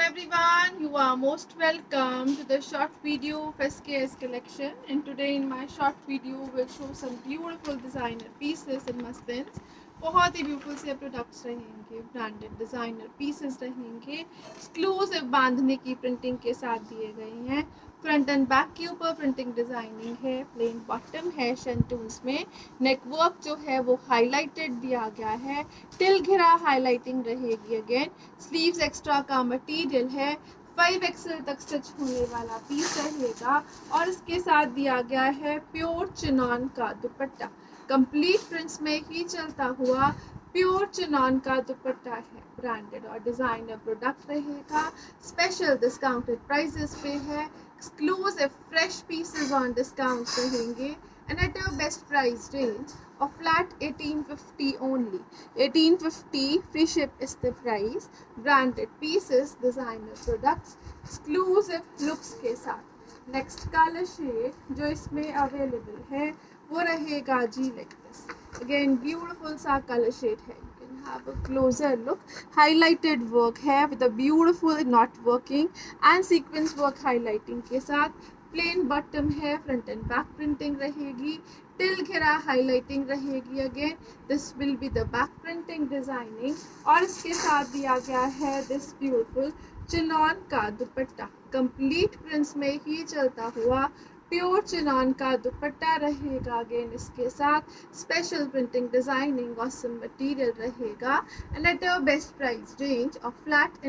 everyone, you are most welcome to the short video of SKS collection, and today in my short video will show some beautiful designer pieces and muslins. बहुत ही beautiful से products रहेंगे, branded designer pieces रहेंगे, exclusive बांधने की printing के साथ दिए गए हैं। फ्रंट एंड बैक के ऊपर प्रिंटिंग डिजाइनिंग है, प्लेन बॉटम है शेंटून्स में, नेक वर्क जो है वो हाईलाइटेड दिया गया है, टिल घिरा हाईलाइटिंग रहेगी अगेन, स्लीव्स एक्स्ट्रा का मटेरियल है, 5XL तक स्टिच होने वाला पीस रहेगा और इसके साथ दिया गया है प्योर चिनॉन का दुपट्टा। कंप्लीट प्रिंट्स में ही चलता हुआ प्योर चिनॉन का दुपट्टा है, ब्रांडेड और डिजाइनर प्रोडक्ट रहेगा, स्पेशल डिस्काउंटेड प्राइसेस पे है, exclusive fresh pieces on discount रहेंगे and at a best price range of flat 1850 only. 1850 free ship is the price. Branded pieces, designer products, exclusive looks के साथ। Next colour shade जो इसमें available है वो रहेगा जी लाइक दिस। अगेन ब्यूटीफुल सा कलर शेड है, you can have a closer look. Highlighted work है with a beautiful knot working and sequence work highlighting के साथ। प्लेन बॉटम है, फ्रंट एंड बैक प्रिंटिंग रहेगी, टिल घेरा हाईलाइटिंग रहेगी। Again this will be the back printing designing और इसके साथ दिया गया है दिस ब्यूटीफुल चिनॉन का दुपट्टा। कंप्लीट प्रिंट्स में ही चलता हुआ प्योर चिनॉन का दुपट्टा रहेगा। अगेन इसके साथ स्पेशल प्रिंटिंग डिजाइनिंग और सम मटेरियल रहेगा and at a best price range of flat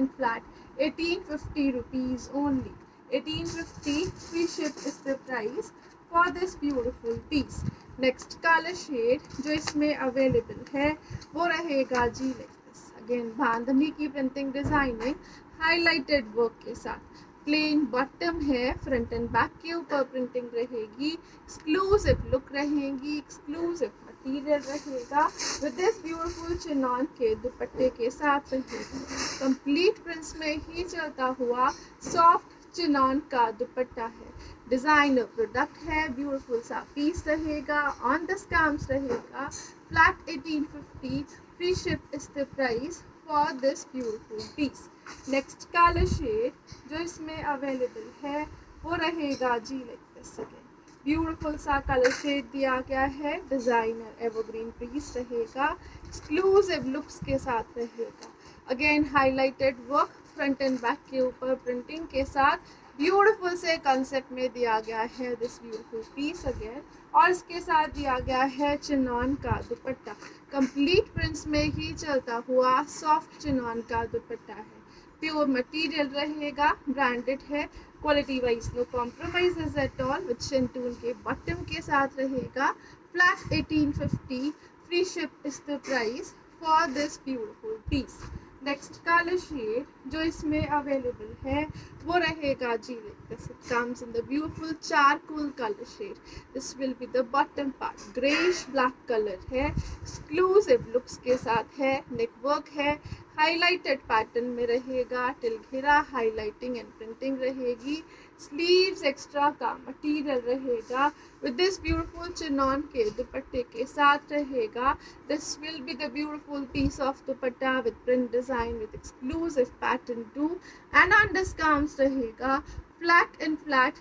1850 rupees only. 1850 free ship is the price for this beautiful piece. Next color shade जो इसमें अवेलेबल है वो रहेगा जी लाइक दिस। अगेन बांधनी की printing designing highlighted work के साथ। प्लेन बॉटम है, फ्रंट एंड बैक के ऊपर प्रिंटिंग रहेगी, एक्सक्लूसिव लुक रहेगी, एक्सक्लूसिव मटीरियल रहेगा विद दिस ब्यूटीफुल चिनॉन के दुपट्टे के साथ रहेगा। कंप्लीट प्रिंट्स में ही चलता हुआ सॉफ्ट चिनॉन का दुपट्टा है, डिजाइनर प्रोडक्ट है, ब्यूटीफुल सा पीस रहेगा, ऑन द स्कैम्स रहेगा, flat 1850 free ship is the price for this beautiful piece. Next colour shade जो इसमें अवेलेबल है वो रहेगा जी लाइक दिस। अगेन ब्यूटीफुल सा कलर शेड दिया गया है, डिजाइनर एवरग्रीन पीस रहेगा, एक्सक्लूसिव लुक्स के साथ रहेगा। Again highlighted work front and back के ऊपर प्रिंटिंग के साथ ब्यूटीफुल से कंसेप्ट में दिया गया है दिस ब्यूटीफुल पीस अगेन और इसके साथ दिया गया है चिनॉन का दुपट्टा। कंप्लीट प्रिंट्स में ही चलता हुआ सॉफ्ट चिनॉन का दुपट्टा है, प्योर मटेरियल रहेगा, ब्रांडेड है, quality wise no compromise at all. With shantoon के बॉटम के साथ रहेगा, flat 1850 free ship is the price for this beautiful piece. Next colour shade जो इसमें अवेलेबल है वो रहेगा जी like this. It comes in the beautiful charcoal colour shade. This will be the bottom part, greyish black colour है, exclusive looks के साथ है, नेक वर्क है, हाईलाइटेड पैटर्न में रहेगा, टिल घेरा हाईलाइटिंग एंड प्रिंटिंग रहेगी, स्लीव्स एक्स्ट्रा का मटेरियल रहेगा विद दिस ब्यूटीफुल चिनॉन के दुपट्टे के साथ रहेगा। This will be the beautiful piece of dupatta with print design with exclusive pattern to and on discounts रहेगा flat and flat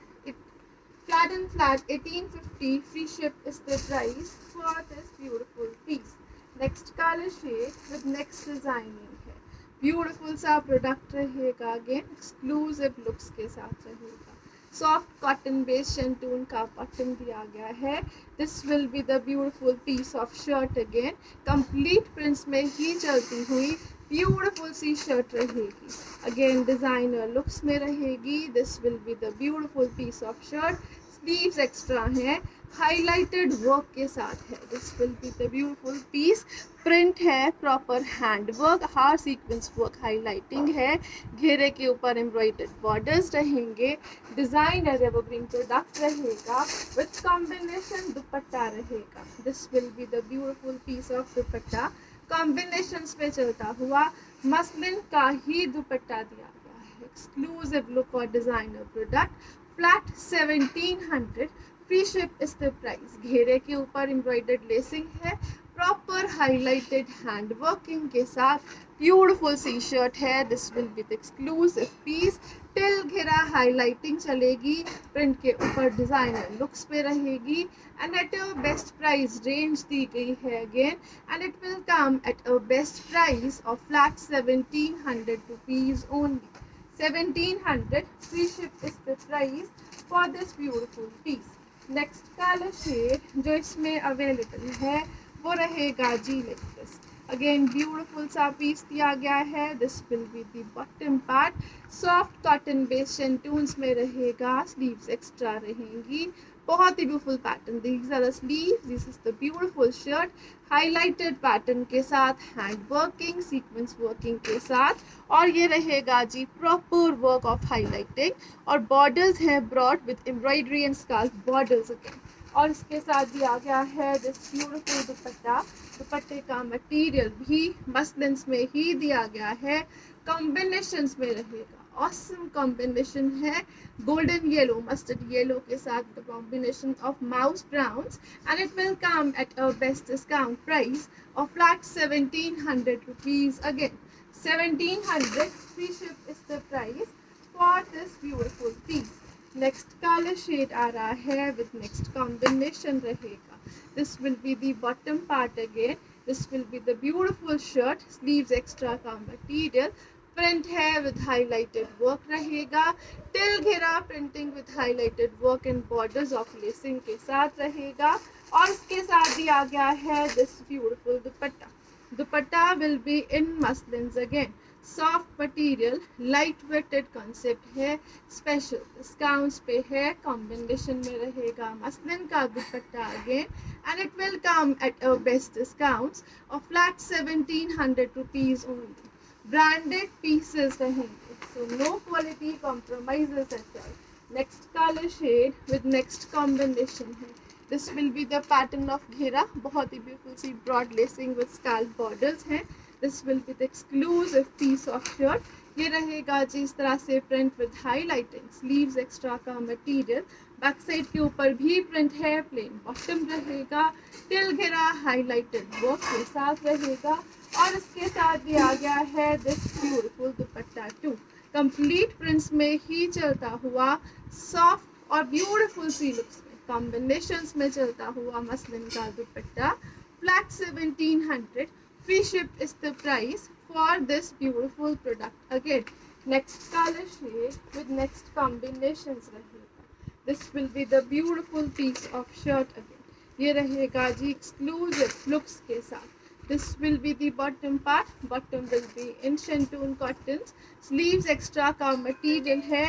1850 free ship is the price for this beautiful piece. Next colour shade with next designing है, beautiful सा product रहेगा, again exclusive looks के साथ रहेगा। Soft cotton based शेंटून का bottom दिया गया है। This will be the beautiful piece of shirt. Again complete prints में ही चलती हुई ब्यूटीफुल सी शर्ट रहेगी, अगेन डिजाइनर लुक्स में रहेगी। This will be the beautiful piece of shirt, sleeves extra है, हाईलाइटेड वर्क के साथ है। This will be the beautiful piece, print है, प्रॉपर हैंड वर्क, हार सीक्वेंस वर्क हाईलाइटिंग है, घेरे के ऊपर एम्ब्रॉयडर्ड बॉर्डर्स रहेंगे, डिजाइनर एवरग्रीन प्रोडक्ट रहेगा विथ कॉम्बिनेशन दुपट्टा रहेगा। This will be the beautiful piece of dupatta, combinations पे चलता हुआ मस्लिन का ही दुपट्टा दिया गया है, एक्सक्लूसिव लुक और designer product, flat 1700 free ship is the price. घेरे के ऊपर एम्ब्रॉयडर्ड लेसिंग है, प्रॉपर हाईलाइटेड हैंड वर्किंग के साथ ब्यूटीफुल सी शर्ट है। This will with exclusive piece, till घेरा हाईलाइटिंग चलेगी, प्रिंट के ऊपर डिजाइनर लुक्स पे रहेगी and at a best price range दी गई है again, and it will come at a best price of flat 1700 rupees only. 1700 free ship is the price for this beautiful piece. Next colour shade जो इसमें available है वो रहेगा जी like this. Again beautiful सा पीस दिया गया है। This will be the bottom part, soft cotton based shantoons में रहेगा, स्लीव्स एक्स्ट्रा रहेंगी, बहुत ही beautiful pattern. These are the sleeves, this is the beautiful shirt, highlighted pattern के साथ, हैंड वर्किंग सीक्वेंस वर्किंग के साथ, और ये रहेगा जी प्रॉपर वर्क ऑफ हाईलाइटिंग, और बॉर्डर्स है broad with embroidery and scarf borders again. और इसके साथ दिया गया है दिस ब्यूटीफुल दुपट्टा। दुपट्टे का मटेरियल भी मसलिन्स में ही दिया गया है, कॉम्बिनेशंस में रहेगा, ऑसम कॉम्बिनेशन है, गोल्डन येलो मस्टर्ड येलो के साथ the combination of mouse browns, and it will come at a best discount price of flat 1700 rupees again. 1700 free ship is the price for this beautiful piece. Next colour shade आ रहा है with next combination रहेगा। This will be the bottom part again, this will be the beautiful shirt, sleeves extra का material, print है with highlighted work रहेगा, till घेरा printing with highlighted work and borders of lacing के साथ रहेगा, और इसके साथ दिया गया है this beautiful dupatta. Dupatta will be in muslins again, soft material, light weighted concept है, स्पेशल डिस्काउंट्स पे है, कॉम्बिनेशन में रहेगा मसलिन का dupatta again, and it will come at a best discounts of flat 1700 rupees only. Branded pieces रहेंगे, so no quality compromises at all. Next colour shade with next combination है। This will be the pattern of घेरा, बहुत ही beautiful सी broad lacing with scallop borders हैं। This will be the exclusive piece of shirt, ये रहेगा जी इस तरह से print with highlighting, sleeves extra का मटेरियल, बैक साइड के ऊपर भी प्रिंट है, प्लेन बॉटम रहेगा, टिल घेरा हाईलाइटेड वर्क के साथ रहेगा, और इसके साथ दिया गया है this beautiful dupatta too, complete prints में ही चलता हुआ, सॉफ्ट और ब्यूटीफुल सी लुक्स में, कॉम्बिनेशंस में चलता हुआ मसलिन का dupatta, flat 1700 free ship is the price for this beautiful product again. Next color shade with next combinations रहेगा। This will be the beautiful piece of shirt again, ये रहेगा जी exclusive looks के साथ। This will be the bottom part, bottom will be in shantoon cottons, sleeves extra का material है,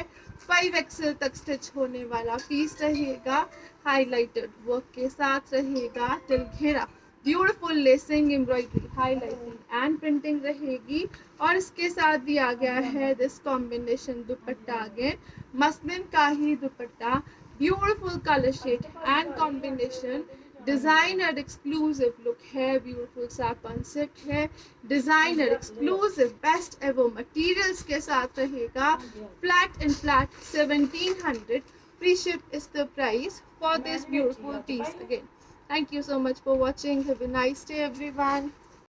5XL तक stitch होने वाला पीस रहेगा, हाईलाइटेड वर्क के साथ रहेगा, टिल घेरा beautiful lacing, embroidery, highlighting and printing रहेगी, और इसके साथ दिया गया है this combination dupatta again, muslin का ही dupatta, beautiful colour shade and combination, designer exclusive look है, ब्यूटीफुल सा कॉन्सेप्ट है, designer exclusive best ever materials के साथ रहेगा, flat and flat 1700 free ship is the price for this beautiful piece again. Thank you so much for watching. Have a nice day, everyone.